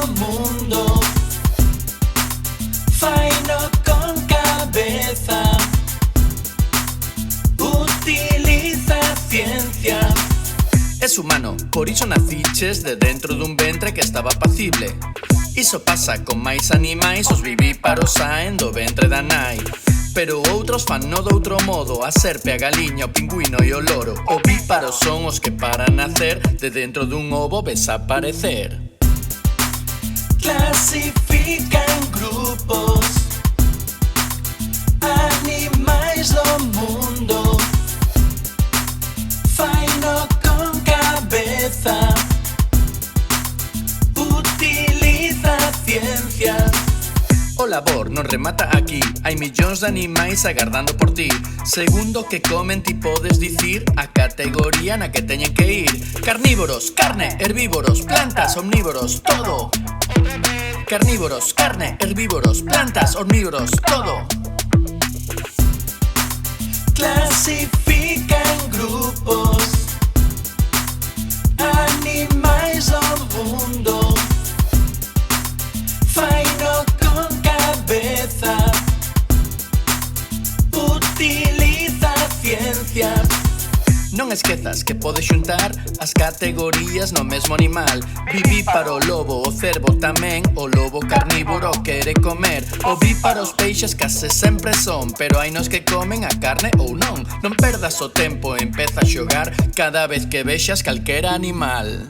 mundo, faino con cabeza, utiliza ciencia. Es humano, por iso naciches de dentro dun ventre que estaba apacible. Iso pasa con máis animais, os vivíparos saen do ventre da nai. Pero outros fan no doutro modo, a serpe, a galiña, o pingüino e o loro. Ovíparos son os que para nacer de dentro dun ovo ves aparecer. Clasifica en grupos animais do mundo, faino con cabeza, utiliza ciencia. O labor non remata aquí, hai millóns de animais agardando por ti. Segundo que comen ti podes dicir a categoría na que teñen que ir. Carnívoros, carne, herbívoros, plantas, omnívoros, todo. Carnívoros, carne, herbívoros, plantas, omnívoros, todo. Clasifica en grupos animais do mundo, faino con cabeza, utiliza ciencia. Non esquezas que podes xuntar as categorías no mesmo animal. Vivíparo, lobo, o cervo tamén. O lobo carnívoro quere comer. Ovíparos peixes case sempre son, pero hai nos que comen a carne ou non. Non perdas o tempo, empeza a xogar cada vez que vexas calquera animal.